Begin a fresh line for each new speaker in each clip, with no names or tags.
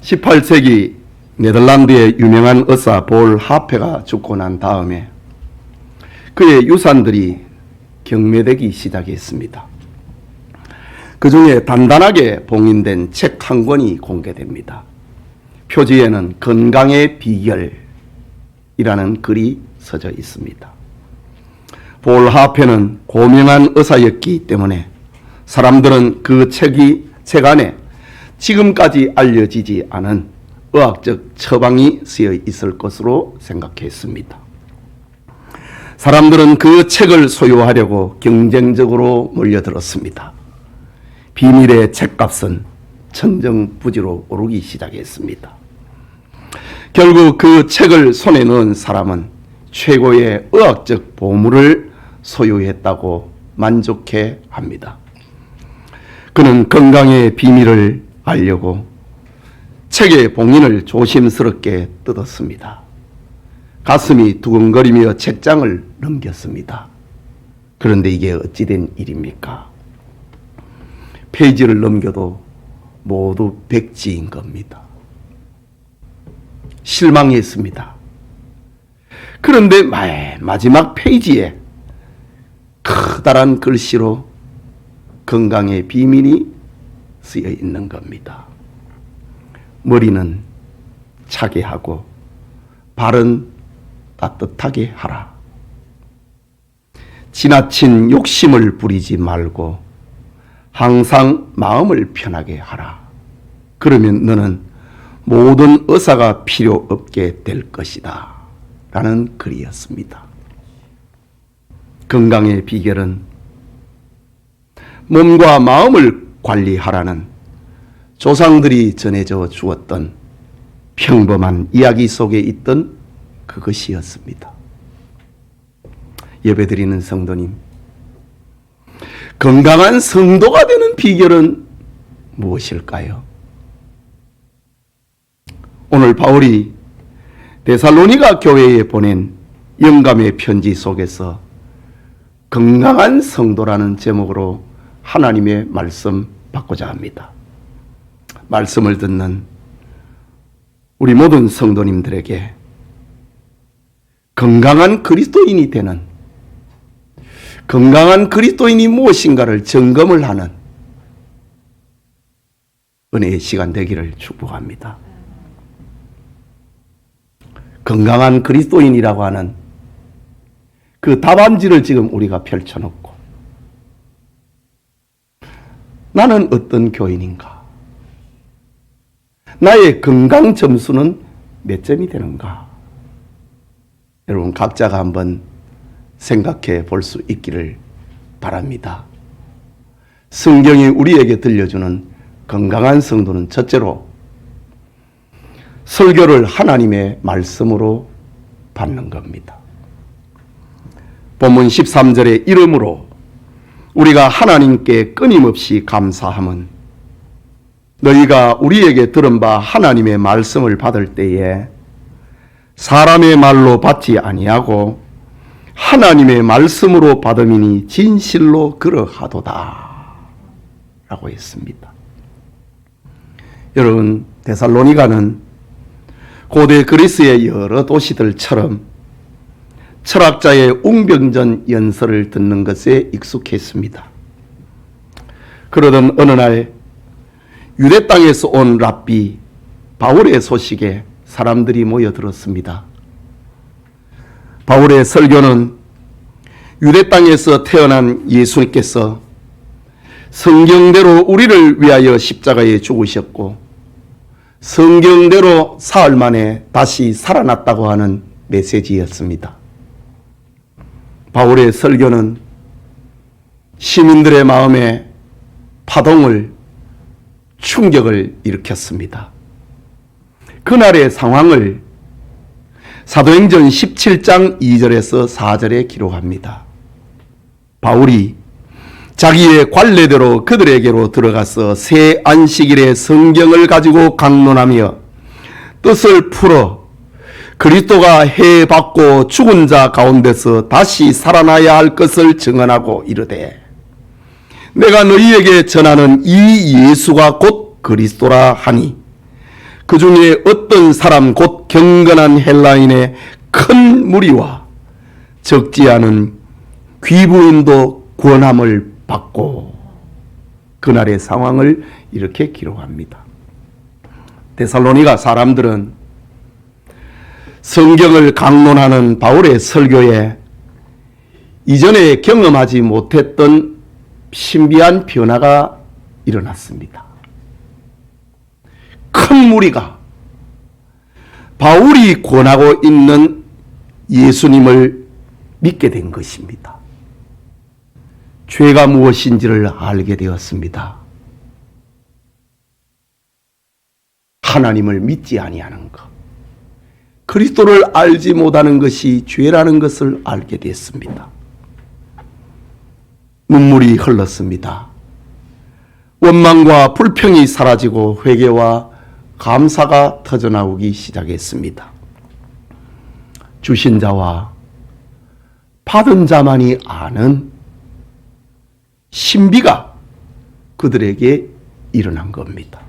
18세기 네덜란드의 유명한 의사 볼 하페가 죽고 난 다음에 그의 유산들이 경매되기 시작했습니다. 그 중에 단단하게 봉인된 책 한 권이 공개됩니다. 표지에는 건강의 비결이라는 글이 써져 있습니다. 볼 하페는 고명한 의사였기 때문에 사람들은 그 책 안에 지금까지 알려지지 않은 의학적 처방이 쓰여 있을 것으로 생각했습니다. 사람들은 그 책을 소유하려고 경쟁적으로 몰려들었습니다. 비밀의 책값은 천정부지로 오르기 시작했습니다. 결국 그 책을 손에 넣은 사람은 최고의 의학적 보물을 소유했다고 만족해 합니다. 그는 건강의 비밀을 알려고 책의 봉인을 조심스럽게 뜯었습니다. 가슴이 두근거리며 책장을 넘겼습니다. 그런데 이게 어찌된 일입니까? 페이지를 넘겨도 모두 백지인 겁니다. 실망했습니다. 그런데 마지막 페이지에 커다란 글씨로 건강의 비밀이 쓰여 있는 겁니다. 머리는 차게 하고 발은 따뜻하게 하라. 지나친 욕심을 부리지 말고 항상 마음을 편하게 하라. 그러면 너는 모든 의사가 필요 없게 될 것이다. 라는 글이었습니다. 건강의 비결은 몸과 마음을 관리하라는 조상들이 전해져 주었던 평범한 이야기 속에 있던 그것이었습니다. 예배드리는 성도님, 건강한 성도가 되는 비결은 무엇일까요? 오늘 바울이 데살로니가 교회에 보낸 영감의 편지 속에서 건강한 성도라는 제목으로 하나님의 말씀 받고자 합니다. 말씀을 듣는 우리 모든 성도님들에게 건강한 그리스도인이 되는, 건강한 그리스도인이 무엇인가를 점검을 하는 은혜의 시간 되기를 축복합니다. 건강한 그리스도인이라고 하는 그 답안지를 지금 우리가 펼쳐놓고 나는 어떤 교인인가? 나의 건강 점수는 몇 점이 되는가? 여러분 각자가 한번 생각해 볼 수 있기를 바랍니다. 성경이 우리에게 들려주는 건강한 성도는 첫째로 설교를 하나님의 말씀으로 받는 겁니다. 본문 13절의 이름으로 우리가 하나님께 끊임없이 감사함은 너희가 우리에게 들은 바 하나님의 말씀을 받을 때에 사람의 말로 받지 아니하고 하나님의 말씀으로 받음이니 진실로 그러하도다 라고 했습니다. 여러분, 데살로니가는 고대 그리스의 여러 도시들처럼 철학자의 웅변전 연설을 듣는 것에 익숙했습니다. 그러던 어느 날 유대 땅에서 온 랍비 바울의 소식에 사람들이 모여들었습니다. 바울의 설교는 유대 땅에서 태어난 예수님께서 성경대로 우리를 위하여 십자가에 죽으셨고 성경대로 사흘 만에 다시 살아났다고 하는 메시지였습니다. 바울의 설교는 시민들의 마음에 파동을, 충격을 일으켰습니다. 그날의 상황을 사도행전 17장 2절에서 4절에 기록합니다. 바울이 자기의 관례대로 그들에게로 들어가서 새 안식일에 성경을 가지고 강론하며 뜻을 풀어 그리스도가 해받고 죽은 자 가운데서 다시 살아나야 할 것을 증언하고 이르되 내가 너희에게 전하는 이 예수가 곧 그리스도라 하니 그 중에 어떤 사람 곧 경건한 헬라인의 큰 무리와 적지 않은 귀부인도 구원함을 받고, 그날의 상황을 이렇게 기록합니다. 데살로니가 사람들은 성경을 강론하는 바울의 설교에 이전에 경험하지 못했던 신비한 변화가 일어났습니다. 큰 무리가 바울이 권하고 있는 예수님을 믿게 된 것입니다. 죄가 무엇인지를 알게 되었습니다. 하나님을 믿지 아니하는 것, 그리스도를 알지 못하는 것이 죄라는 것을 알게 됐습니다. 눈물이 흘렀습니다. 원망과 불평이 사라지고 회개와 감사가 터져나오기 시작했습니다. 주신 자와 받은 자만이 아는 신비가 그들에게 일어난 겁니다.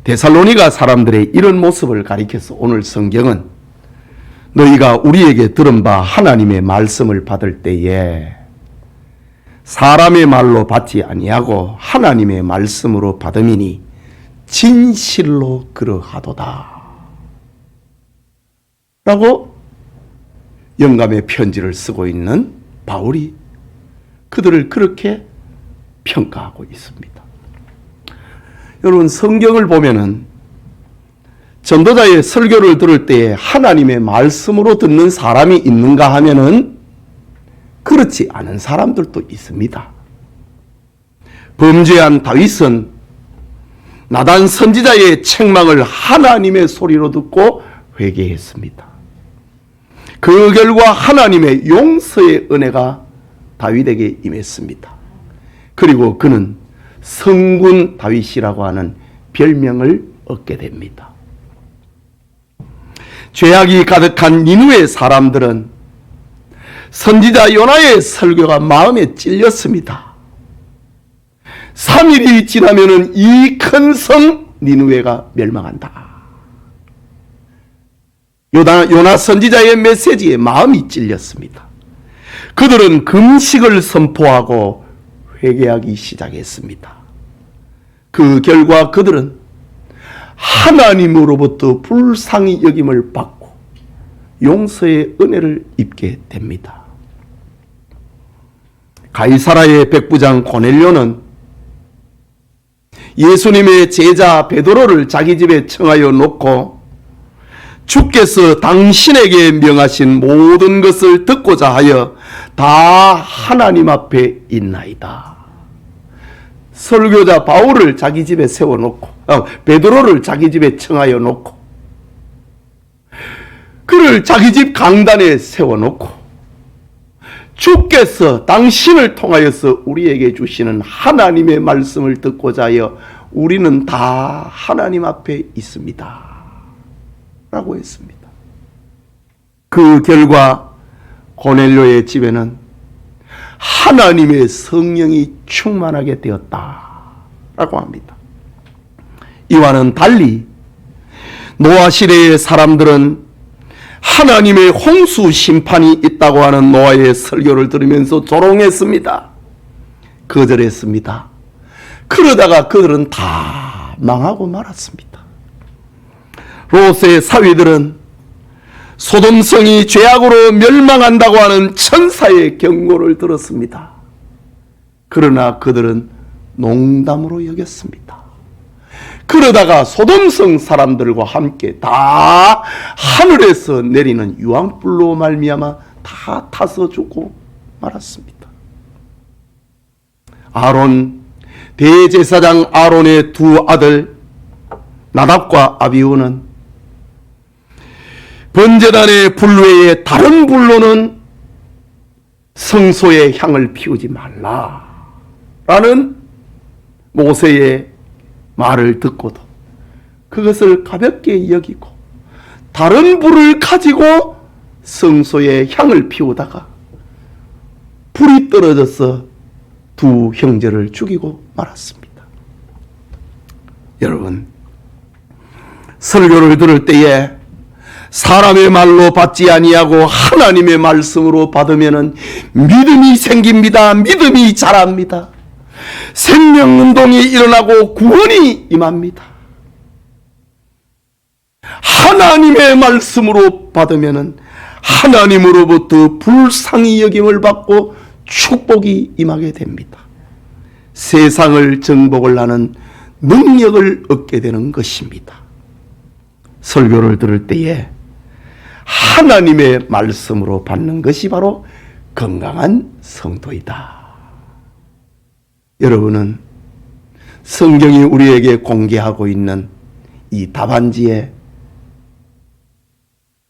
데살로니가 사람들의 이런 모습을 가리켜서 오늘 성경은 너희가 우리에게 들은 바 하나님의 말씀을 받을 때에 사람의 말로 받지 아니하고 하나님의 말씀으로 받음이니 진실로 그러하도다 라고 영감의 편지를 쓰고 있는 바울이 그들을 그렇게 평가하고 있습니다. 여러분, 성경을 보면은 전도자의 설교를 들을 때 하나님의 말씀으로 듣는 사람이 있는가 하면은 그렇지 않은 사람들도 있습니다. 범죄한 다윗은 나단 선지자의 책망을 하나님의 소리로 듣고 회개했습니다. 그 결과 하나님의 용서의 은혜가 다윗에게 임했습니다. 그리고 그는 성군 다윗이라고 하는 별명을 얻게 됩니다. 죄악이 가득한 니느웨 사람들은 선지자 요나의 설교가 마음에 찔렸습니다. 3일이 지나면은 이 큰 성 니느웨가 멸망한다. 요나 선지자의 메시지에 마음이 찔렸습니다. 그들은 금식을 선포하고 회개하기 시작했습니다. 그 결과 그들은 하나님으로부터 불쌍히 여김을 받고 용서의 은혜를 입게 됩니다. 가이사라의 백부장 고넬료는 예수님의 제자 베드로를 자기 집에 청하여 놓고 주께서 당신에게 명하신 모든 것을 듣고자 하여 다 하나님 앞에 있나이다. 설교자 바울을 자기 집에 세워놓고 베드로를 자기 집에 청하여 놓고 그를 자기 집 강단에 세워놓고 주께서 당신을 통하여서 우리에게 주시는 하나님의 말씀을 듣고자 하여 우리는 다 하나님 앞에 있습니다 라고 했습니다. 그 결과 고넬료의 집에는 하나님의 성령이 충만하게 되었다 라고 합니다. 이와는 달리 노아 시대의 사람들은 하나님의 홍수 심판이 있다고 하는 노아의 설교를 들으면서 조롱했습니다. 거절했습니다. 그러다가 그들은 다 망하고 말았습니다. 롯의 사위들은 소돔성이 죄악으로 멸망한다고 하는 천사의 경고를 들었습니다. 그러나 그들은 농담으로 여겼습니다. 그러다가 소돔성 사람들과 함께 다 하늘에서 내리는 유황불로 말미암아 다 타서 죽고 말았습니다. 아론, 대제사장 아론의 두 아들 나답과 아비후는 번제단의 불 외에 다른 불로는 성소의 향을 피우지 말라라는 모세의 말을 듣고도 그것을 가볍게 여기고 다른 불을 가지고 성소의 향을 피우다가 불이 떨어져서 두 형제를 죽이고 말았습니다. 여러분, 설교를 들을 때에 사람의 말로 받지 아니하고 하나님의 말씀으로 받으면은 믿음이 생깁니다. 믿음이 자랍니다. 생명운동이 일어나고 구원이 임합니다. 하나님의 말씀으로 받으면은 하나님으로부터 불쌍히 여김을 받고 축복이 임하게 됩니다. 세상을 정복을 하는 능력을 얻게 되는 것입니다. 설교를 들을 때에 하나님의 말씀으로 받는 것이 바로 건강한 성도이다. 여러분은 성경이 우리에게 공개하고 있는 이 답안지에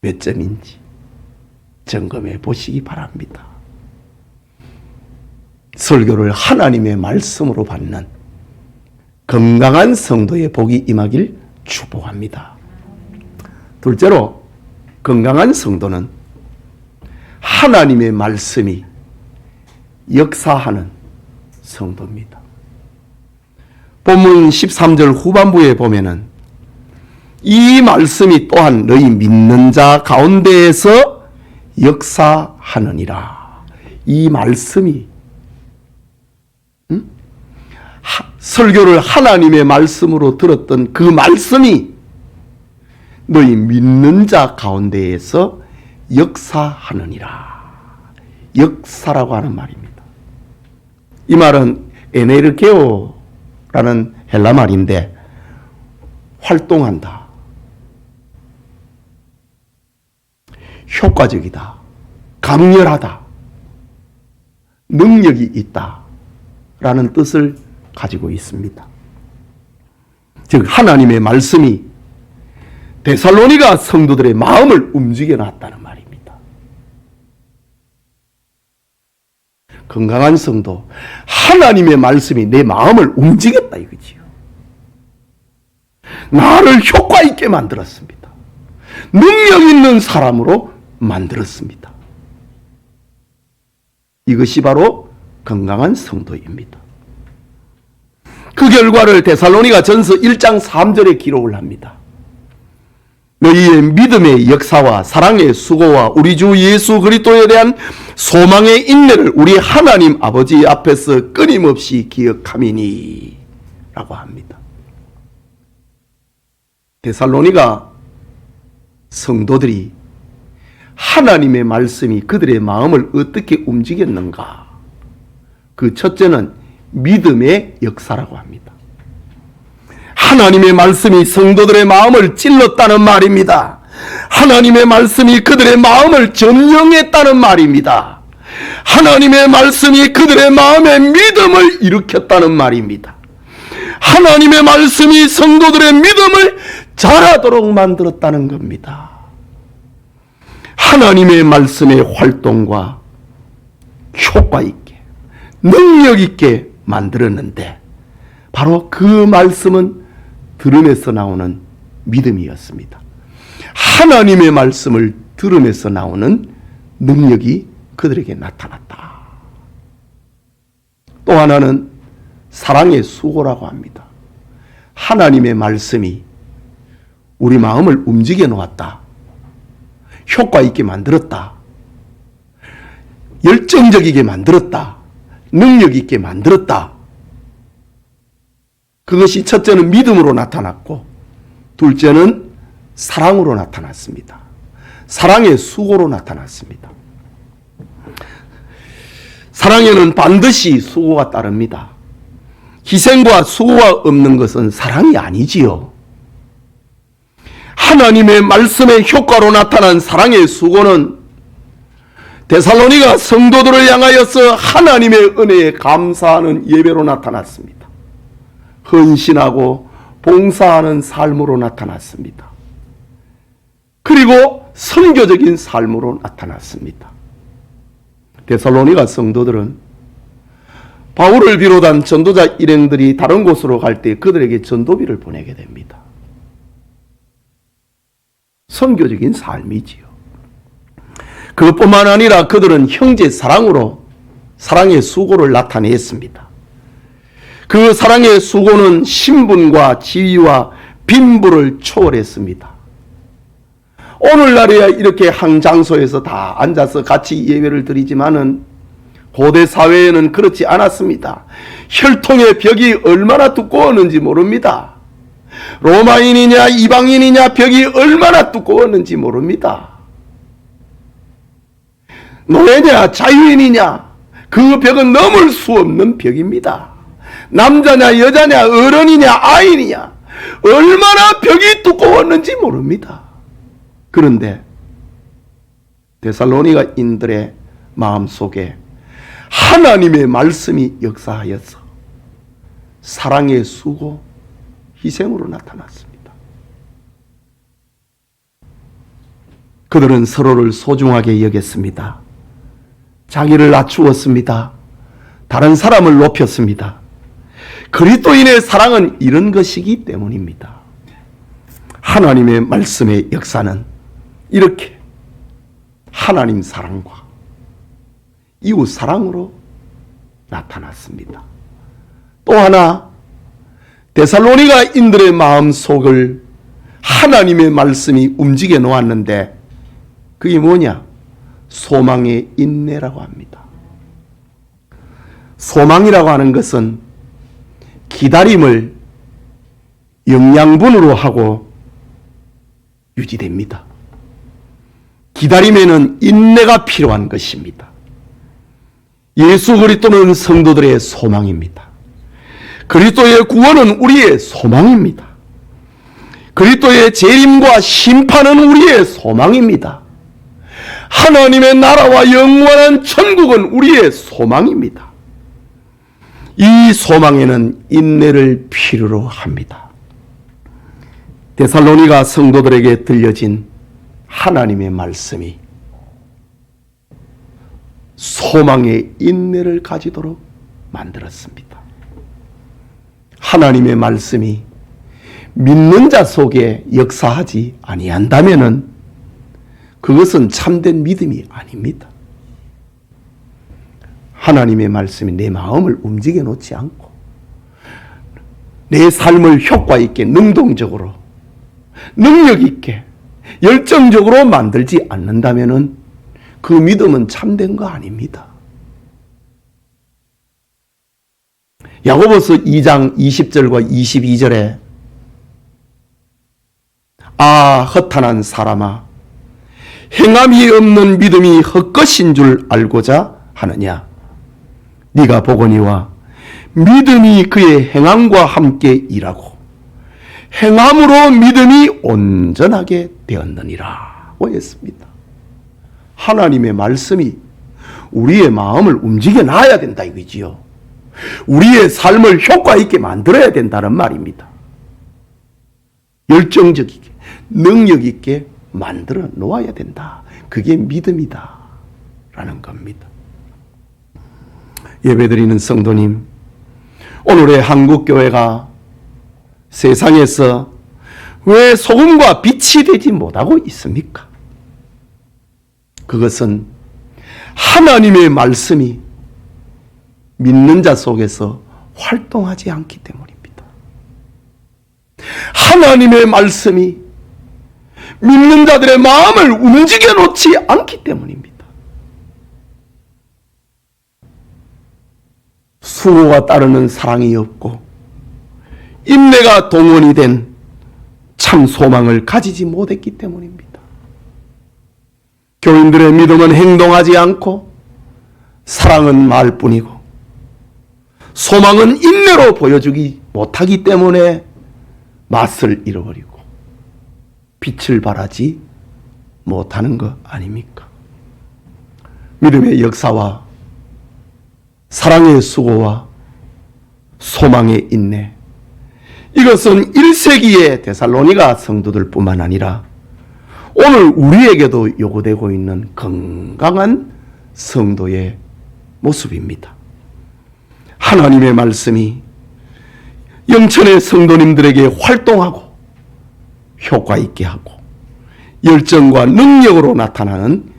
몇 점인지 점검해 보시기 바랍니다. 설교를 하나님의 말씀으로 받는 건강한 성도의 복이 임하길 축복합니다. 둘째로, 건강한 성도는 하나님의 말씀이 역사하는 성도입니다. 본문 13절 후반부에 보면은 이 말씀이 또한 너희 믿는 자 가운데에서 역사하느니라. 이 말씀이 설교를 하나님의 말씀으로 들었던 그 말씀이 너희 믿는 자 가운데에서 역사하느니라. 역사라고 하는 말입니다. 이 말은 에네르게오라는 헬라 말인데 활동한다, 효과적이다, 강렬하다, 능력이 있다 라는 뜻을 가지고 있습니다. 즉 하나님의 말씀이 데살로니가 성도들의 마음을 움직여 놨다는 말입니다. 건강한 성도, 하나님의 말씀이 내 마음을 움직였다 이거지요. 나를 효과 있게 만들었습니다. 능력 있는 사람으로 만들었습니다. 이것이 바로 건강한 성도입니다. 그 결과를 데살로니가 전서 1장 3절에 기록을 합니다. 너희의 믿음의 역사와 사랑의 수고와 우리 주 예수 그리스도에 대한 소망의 인내를 우리 하나님 아버지 앞에서 끊임없이 기억함이니 라고 합니다. 데살로니가 성도들이 하나님의 말씀이 그들의 마음을 어떻게 움직였는가? 그 첫째는 믿음의 역사라고 합니다. 하나님의 말씀이 성도들의 마음을 찔렀다는 말입니다. 하나님의 말씀이 그들의 마음을 점령했다는 말입니다. 하나님의 말씀이 그들의 마음에 믿음을 일으켰다는 말입니다. 하나님의 말씀이 성도들의 믿음을 자라도록 만들었다는 겁니다. 하나님의 말씀의 활동과 효과 있게, 능력 있게 만들었는데 바로 그 말씀은 들음에서 나오는 믿음이었습니다. 하나님의 말씀을 들음에서 나오는 능력이 그들에게 나타났다. 또 하나는 사랑의 수고라고 합니다. 하나님의 말씀이 우리 마음을 움직여 놓았다. 효과 있게 만들었다. 열정적이게 만들었다. 능력 있게 만들었다. 그것이 첫째는 믿음으로 나타났고 둘째는 사랑으로 나타났습니다. 사랑의 수고로 나타났습니다. 사랑에는 반드시 수고가 따릅니다. 희생과 수고가 없는 것은 사랑이 아니지요. 하나님의 말씀의 효과로 나타난 사랑의 수고는 데살로니가 성도들을 향하여서 하나님의 은혜에 감사하는 예배로 나타났습니다. 헌신하고 봉사하는 삶으로 나타났습니다. 그리고 선교적인 삶으로 나타났습니다. 데살로니가 성도들은 바울을 비롯한 전도자 일행들이 다른 곳으로 갈 때 그들에게 전도비를 보내게 됩니다. 선교적인 삶이지요. 그것뿐만 아니라 그들은 형제 사랑으로 사랑의 수고를 나타냈습니다. 그 사랑의 수고는 신분과 지위와 빈부를 초월했습니다. 오늘날에야 이렇게 한 장소에서 다 앉아서 같이 예배를 드리지만은 고대 사회에는 그렇지 않았습니다. 혈통의 벽이 얼마나 두꺼웠는지 모릅니다. 로마인이냐 이방인이냐 벽이 얼마나 두꺼웠는지 모릅니다. 노예냐 자유인이냐 그 벽은 넘을 수 없는 벽입니다. 남자냐 여자냐 어른이냐 아이냐 얼마나 벽이 두꺼웠는지 모릅니다. 그런데 데살로니가인들의 마음속에 하나님의 말씀이 역사하여서 사랑의 수고 희생으로 나타났습니다. 그들은 서로를 소중하게 여겼습니다. 자기를 낮추었습니다. 다른 사람을 높였습니다. 그리스도인의 사랑은 이런 것이기 때문입니다. 하나님의 말씀의 역사는 이렇게 하나님 사랑과 이웃 사랑으로 나타났습니다. 또 하나 데살로니가인들의 마음속을 하나님의 말씀이 움직여 놓았는데 그게 뭐냐? 소망의 인내라고 합니다. 소망이라고 하는 것은 기다림을 영양분으로 하고 유지됩니다. 기다림에는 인내가 필요한 것입니다. 예수 그리스도는 성도들의 소망입니다. 그리스도의 구원은 우리의 소망입니다. 그리스도의 재림과 심판은 우리의 소망입니다. 하나님의 나라와 영원한 천국은 우리의 소망입니다. 이 소망에는 인내를 필요로 합니다. 데살로니가 성도들에게 들려진 하나님의 말씀이 소망의 인내를 가지도록 만들었습니다. 하나님의 말씀이 믿는 자 속에 역사하지 아니한다면은 그것은 참된 믿음이 아닙니다. 하나님의 말씀이 내 마음을 움직여 놓지 않고 내 삶을 효과 있게 능동적으로 능력 있게 열정적으로 만들지 않는다면은 그 믿음은 참된 거 아닙니다. 야고보서 2장 20절과 22절에 아 허탄한 사람아 행함이 없는 믿음이 헛것인 줄 알고자 하느냐 네가 보거니와 믿음이 그의 행함과 함께 일하고 행함으로 믿음이 온전하게 되었느니라 했습니다. 하나님의 말씀이 우리의 마음을 움직여 놔야 된다 이거지요. 우리의 삶을 효과 있게 만들어야 된다는 말입니다. 열정적이게 능력 있게 만들어 놓아야 된다. 그게 믿음이다 라는 겁니다. 예배드리는 성도님, 오늘의 한국교회가 세상에서 왜 소금과 빛이 되지 못하고 있습니까? 그것은 하나님의 말씀이 믿는 자 속에서 활동하지 않기 때문입니다. 하나님의 말씀이 믿는 자들의 마음을 움직여 놓지 않기 때문입니다. 수고가 따르는 사랑이 없고 인내가 동원이 된 참 소망을 가지지 못했기 때문입니다. 교인들의 믿음은 행동하지 않고 사랑은 말뿐이고 소망은 인내로 보여주기 못하기 때문에 맛을 잃어버리고 빛을 발하지 못하는 것 아닙니까? 믿음의 역사와 사랑의 수고와 소망의 인내, 이것은 1세기의 데살로니가 성도들 뿐만 아니라 오늘 우리에게도 요구되고 있는 건강한 성도의 모습입니다. 하나님의 말씀이 영천의 성도님들에게 활동하고 효과 있게 하고 열정과 능력으로 나타나는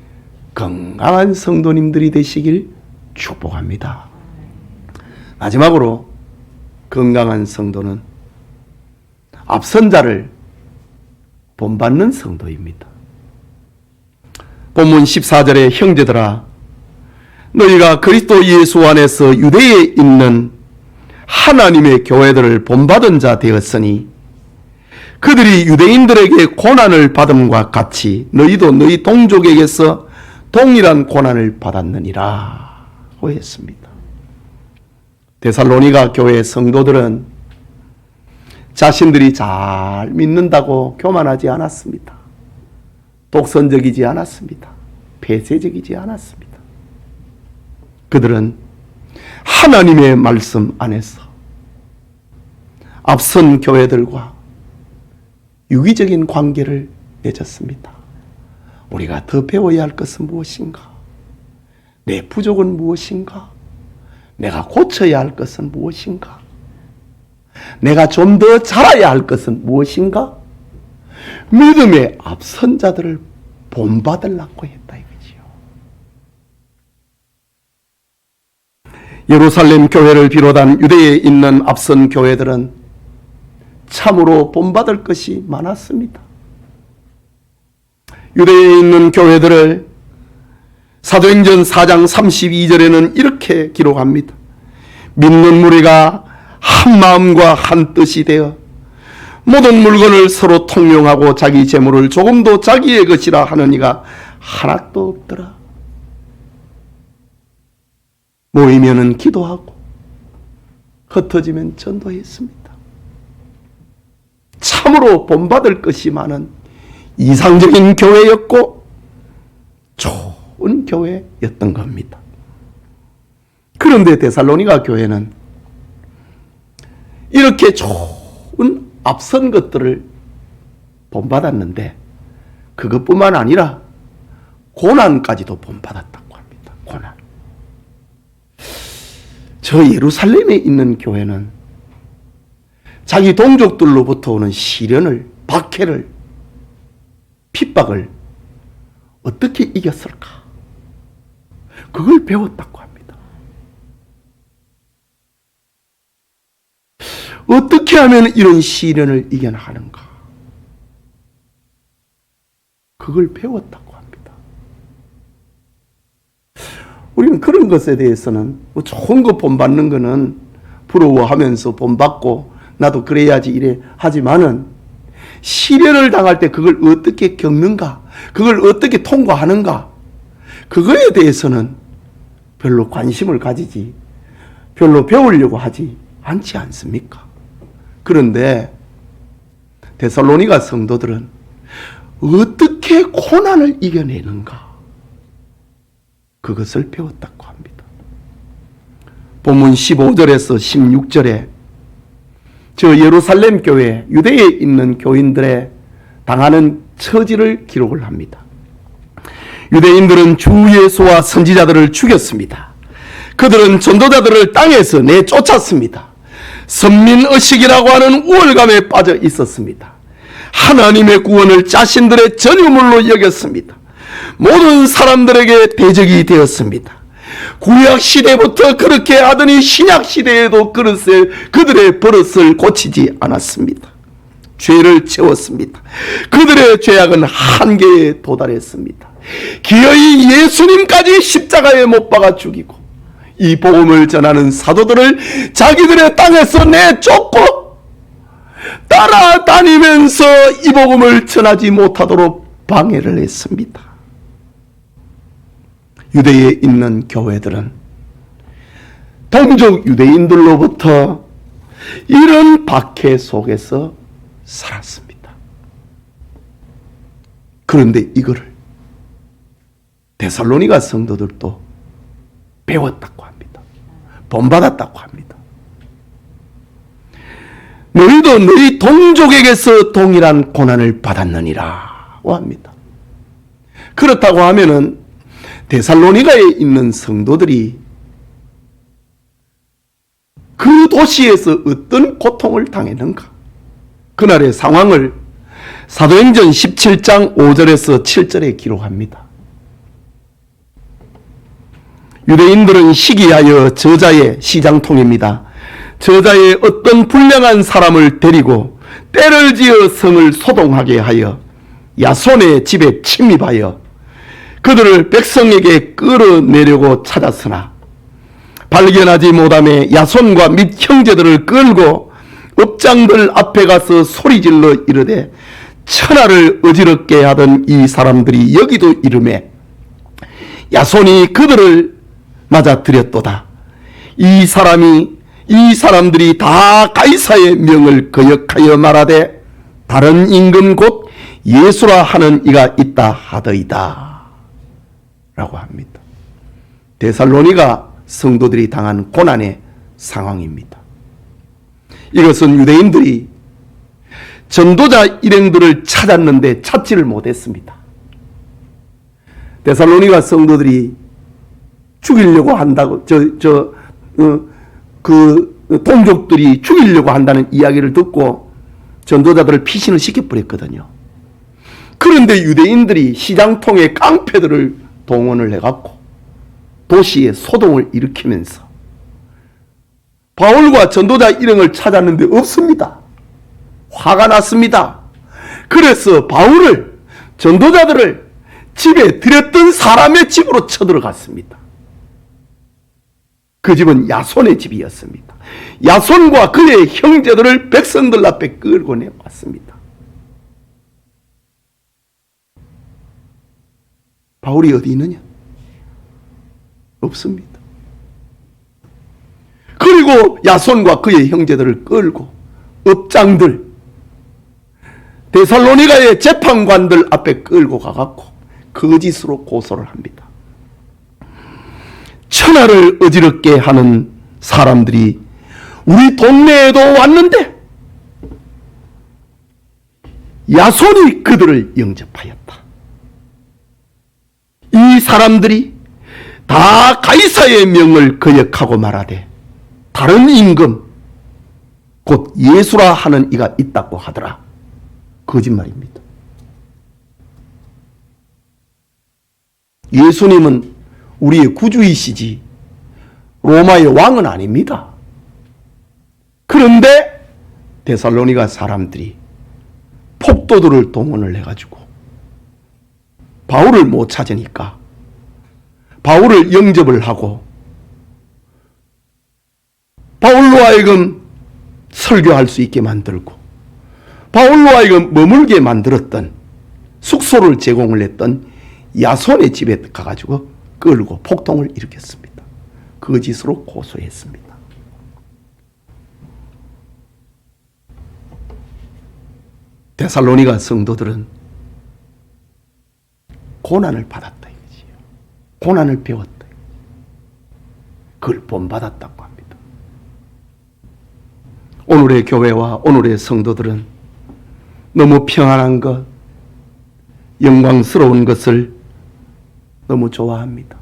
건강한 성도님들이 되시길 축복합니다. 마지막으로 건강한 성도는 앞선 자를 본받는 성도입니다. 본문 14절에 형제들아 너희가 그리스도 예수 안에서 유대에 있는 하나님의 교회들을 본받은 자 되었으니 그들이 유대인들에게 고난을 받음과 같이 너희도 너희 동족에게서 동일한 고난을 받았느니라 고 했습니다. 데살로니가 교회 성도들은 자신들이 잘 믿는다고 교만하지 않았습니다. 독선적이지 않았습니다. 폐쇄적이지 않았습니다. 그들은 하나님의 말씀 안에서 앞선 교회들과 유기적인 관계를 맺었습니다. 우리가 더 배워야 할 것은 무엇인가? 내 부족은 무엇인가? 내가 고쳐야 할 것은 무엇인가? 내가 좀 더 잘해야 할 것은 무엇인가? 믿음의 앞선 자들을 본받으려고 했다 이거지요. 예루살렘 교회를 비롯한 유대에 있는 앞선 교회들은 참으로 본받을 것이 많았습니다. 유대에 있는 교회들을 사도행전 4장 32절에는 이렇게 기록합니다. 믿는 무리가 한 마음과 한 뜻이 되어 모든 물건을 서로 통용하고 자기 재물을 조금도 자기의 것이라 하는 이가 하나도 없더라. 모이면은 기도하고 흩어지면 전도했습니다. 참으로 본받을 것이 많은 이상적인 교회였고 좋은 교회였던 겁니다. 그런데 데살로니가 교회는 이렇게 좋은 앞선 것들을 본받았는데 그것뿐만 아니라 고난까지도 본받았다고 합니다. 고난. 저 예루살렘에 있는 교회는 자기 동족들로부터 오는 시련을, 박해를, 핍박을 어떻게 이겼을까? 그걸 배웠다고 합니다. 어떻게 하면 이런 시련을 이겨나가는가? 그걸 배웠다고 합니다. 우리는 그런 것에 대해서는 좋은 거 본받는 거는 부러워하면서 본받고 나도 그래야지 이래 하지만은 시련을 당할 때 그걸 어떻게 겪는가? 그걸 어떻게 통과하는가? 그거에 대해서는 별로 관심을 가지지, 별로 배우려고 하지 않지 않습니까? 그런데 데살로니가 성도들은 어떻게 고난을 이겨내는가? 그것을 배웠다고 합니다. 본문 15절에서 16절에 저 예루살렘 교회, 유대에 있는 교인들의 당하는 처지를 기록을 합니다. 유대인들은 주 예수와 선지자들을 죽였습니다. 그들은 전도자들을 땅에서 내쫓았습니다. 선민의식이라고 하는 우월감에 빠져 있었습니다. 하나님의 구원을 자신들의 전유물로 여겼습니다. 모든 사람들에게 대적이 되었습니다. 구약시대부터 그렇게 하더니 신약시대에도 그들의 버릇을 고치지 않았습니다. 죄를 채웠습니다. 그들의 죄악은 한계에 도달했습니다. 기어이 예수님까지 십자가에 못 박아 죽이고 이 복음을 전하는 사도들을 자기들의 땅에서 내쫓고 따라다니면서 이 복음을 전하지 못하도록 방해를 했습니다. 유대에 있는 교회들은 동족 유대인들로부터 이런 박해 속에서 살았습니다. 그런데 이거를 데살로니가 성도들도 배웠다고 합니다. 본받았다고 합니다. 너희도 너희 동족에게서 동일한 고난을 받았느니라고 합니다. 그렇다고 하면은 데살로니가에 있는 성도들이 그 도시에서 어떤 고통을 당했는가? 그날의 상황을 사도행전 17장 5절에서 7절에 기록합니다. 유대인들은 시기하여 저자의 시장통입니다. 저자의 어떤 불량한 사람을 데리고 때를 지어 성을 소동하게 하여 야손의 집에 침입하여 그들을 백성에게 끌어내려고 찾았으나 발견하지 못하며 야손과 및 형제들을 끌고 업장들 앞에 가서 소리질러 이르되 천하를 어지럽게 하던 이 사람들이 여기도 이르매 야손이 그들을 맞아들였도다. 이 사람들이 다 가이사의 명을 거역하여 말하되 다른 임금 곧 예수라 하는 이가 있다 하더이다 라고 합니다. 데살로니가 성도들이 당한 고난의 상황입니다. 이것은 유대인들이 전도자 일행들을 찾았는데 찾지를 못했습니다. 데살로니가 성도들이 죽이려고 한다고 동족들이 죽이려고 한다는 이야기를 듣고 전도자들을 피신을 시켜버렸거든요. 그런데 유대인들이 시장통에 깡패들을 동원을 해갖고 도시에 소동을 일으키면서 바울과 전도자 일행을 찾았는데 없습니다. 화가 났습니다. 그래서 바울을, 전도자들을 집에 들였던 사람의 집으로 쳐들어갔습니다. 그 집은 야손의 집이었습니다. 야손과 그의 형제들을 백성들 앞에 끌고 내왔습니다. 바울이 어디 있느냐? 없습니다. 그리고 야손과 그의 형제들을 끌고 업장들, 데살로니가의 재판관들 앞에 끌고 가갖고 거짓으로 고소를 합니다. 천하를 어지럽게 하는 사람들이 우리 동네에도 왔는데 야손이 그들을 영접하였다. 이 사람들이 다 가이사의 명을 거역하고 말하되 다른 임금 곧 예수라 하는 이가 있다고 하더라. 거짓말입니다. 예수님은 우리의 구주이시지 로마의 왕은 아닙니다. 그런데 데살로니가 사람들이 폭도들을 동원을 해가지고 바울을 못 찾으니까 바울을 영접을 하고 바울로 하여금 설교할 수 있게 만들고 바울로 하여금 머물게 만들었던 숙소를 제공을 했던 야손의 집에 가가지고 끌고 폭동을 일으켰습니다. 거짓으로 고소했습니다. 데살로니가 성도들은 고난을 받았다 이거지요. 고난을 배웠다. 그걸 본받았다고 합니다. 오늘의 교회와 오늘의 성도들은 너무 평안한 것, 영광스러운 것을 너무 좋아합니다.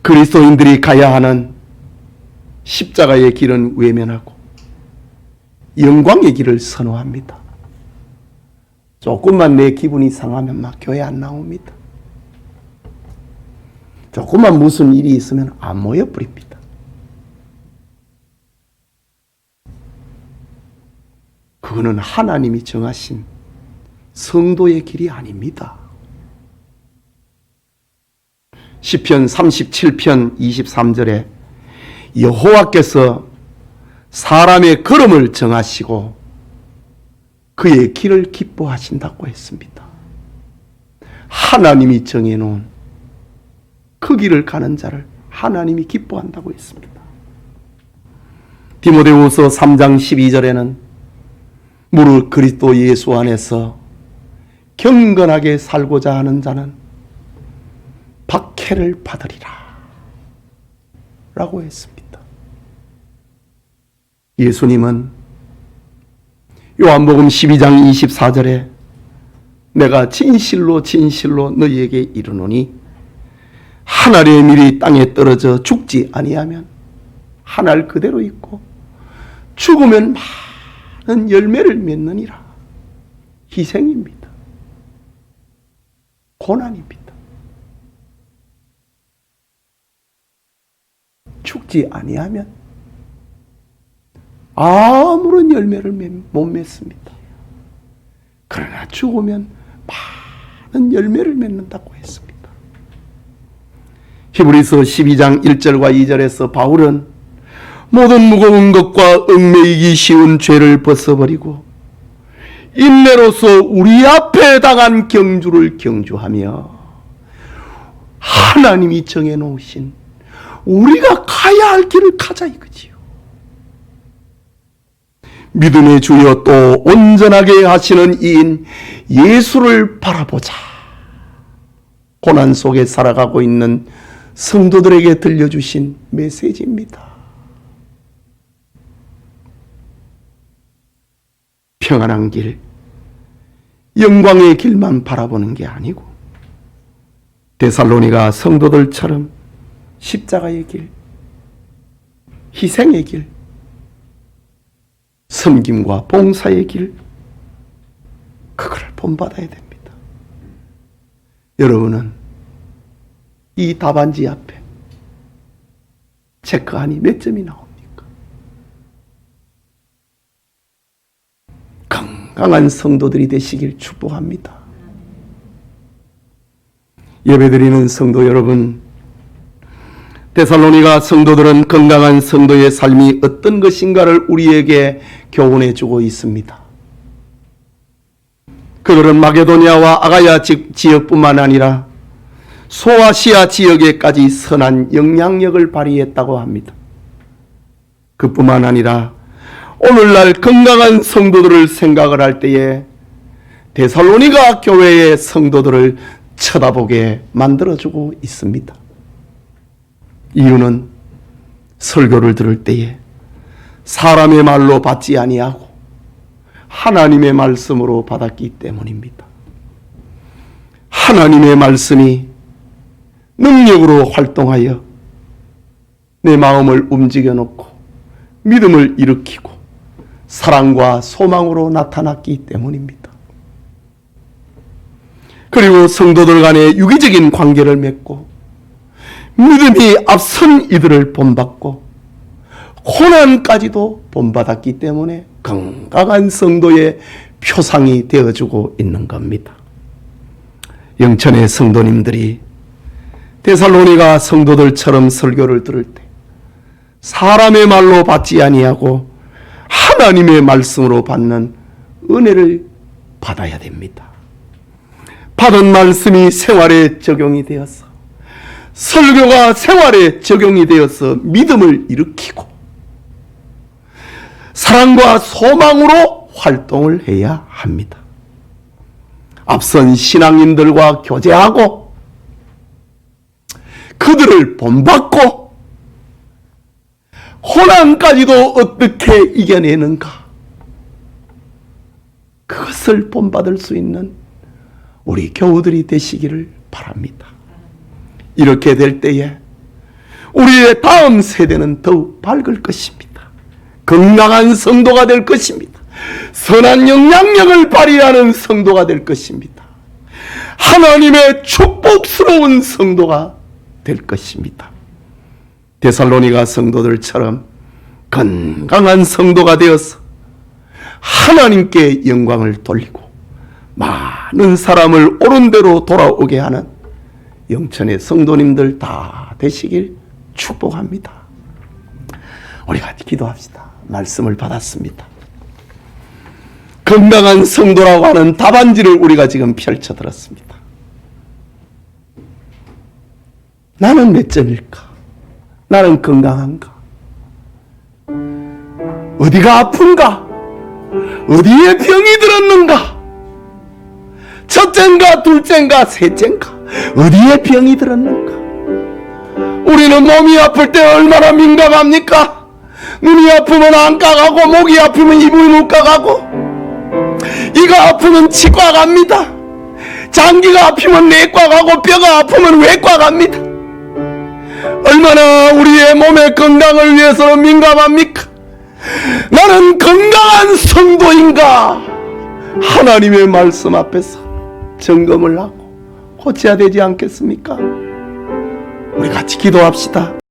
그리스도인들이 가야 하는 십자가의 길은 외면하고 영광의 길을 선호합니다. 조금만 내 기분이 상하면 막 교회 안 나옵니다. 조금만 무슨 일이 있으면 안 모여버립니다. 그거는 하나님이 정하신 성도의 길이 아닙니다. 시편 37편 23절에 여호와께서 사람의 걸음을 정하시고 그의 길을 기뻐하신다고 했습니다. 하나님이 정해놓은 그 길을 가는 자를 하나님이 기뻐한다고 했습니다. 디모데후서 3장 12절에는 무릇 그리스도 예수 안에서 경건하게 살고자 하는 자는 박해를 받으리라 라고 했습니다. 예수님은 요한복음 12장 24절에 내가 진실로 진실로 너희에게 이르노니 한 알의 밀이 땅에 떨어져 죽지 아니하면 한 알 그대로 있고 죽으면 많은 열매를 맺느니라. 희생입니다. 고난입니다. 죽지 아니하면 아무런 열매를 못 맺습니다. 그러나 죽으면 많은 열매를 맺는다고 했습니다. 히브리서 12장 1절과 2절에서 바울은 모든 무거운 것과 얽매이기 쉬운 죄를 벗어버리고 인내로서 우리 앞에 당한 경주를 경주하며 하나님이 정해놓으신 우리가 가야 할 길을 가자 이거지요. 믿음의 주여 또 온전하게 하시는 이인 예수를 바라보자. 고난 속에 살아가고 있는 성도들에게 들려주신 메시지입니다. 평안한 길, 영광의 길만 바라보는 게 아니고 데살로니가 성도들처럼 십자가의 길, 희생의 길, 섬김과 봉사의 길, 그거를 본받아야 됩니다. 여러분은 이 답안지 앞에 체크하니 몇 점이 나옵니까? 건강한 성도들이 되시길 축복합니다. 예배드리는 성도 여러분, 데살로니가 성도들은 건강한 성도의 삶이 어떤 것인가를 우리에게 교훈해 주고 있습니다. 그들은 마게도니아와 아가야 지역뿐만 아니라 소아시아 지역에까지 선한 영향력을 발휘했다고 합니다. 그뿐만 아니라 오늘날 건강한 성도들을 생각을 할 때에 데살로니가 교회의 성도들을 쳐다보게 만들어주고 있습니다. 이유는 설교를 들을 때에 사람의 말로 받지 아니하고 하나님의 말씀으로 받았기 때문입니다. 하나님의 말씀이 능력으로 활동하여 내 마음을 움직여 놓고 믿음을 일으키고 사랑과 소망으로 나타났기 때문입니다. 그리고 성도들 간의 유기적인 관계를 맺고 믿음이 앞선 이들을 본받고 고난까지도 본받았기 때문에 건강한 성도의 표상이 되어주고 있는 겁니다. 영천의 성도님들이 데살로니가 성도들처럼 설교를 들을 때 사람의 말로 받지 아니하고 하나님의 말씀으로 받는 은혜를 받아야 됩니다. 받은 말씀이 생활에 적용이 되어서 설교가 생활에 적용이 되어서 믿음을 일으키고 사랑과 소망으로 활동을 해야 합니다. 앞선 신앙인들과 교제하고 그들을 본받고 고난까지도 어떻게 이겨내는가, 그것을 본받을 수 있는 우리 교우들이 되시기를 바랍니다. 이렇게 될 때에 우리의 다음 세대는 더욱 밝을 것입니다. 건강한 성도가 될 것입니다. 선한 영향력을 발휘하는 성도가 될 것입니다. 하나님의 축복스러운 성도가 될 것입니다. 데살로니가 성도들처럼 건강한 성도가 되어서 하나님께 영광을 돌리고 많은 사람을 옳은 대로 돌아오게 하는 영천의 성도님들 다 되시길 축복합니다. 우리가 기도합시다. 말씀을 받았습니다. 건강한 성도라고 하는 답안지를 우리가 지금 펼쳐 들었습니다. 나는 몇 점일까? 나는 건강한가? 어디가 아픈가? 어디에 병이 들었는가? 첫째인가 둘째인가 셋째인가? 어디에 병이 들었는가? 우리는 몸이 아플 때 얼마나 민감합니까? 눈이 아프면 안과 가고, 목이 아프면 이비인후과 가고, 이가 아프면 치과 갑니다. 장기가 아프면 내과 가고, 뼈가 아프면 외과 갑니다. 얼마나 우리의 몸의 건강을 위해서 민감합니까? 나는 건강한 성도인가? 하나님의 말씀 앞에서 점검을 하고 고쳐야 되지 않겠습니까? 우리 같이 기도합시다.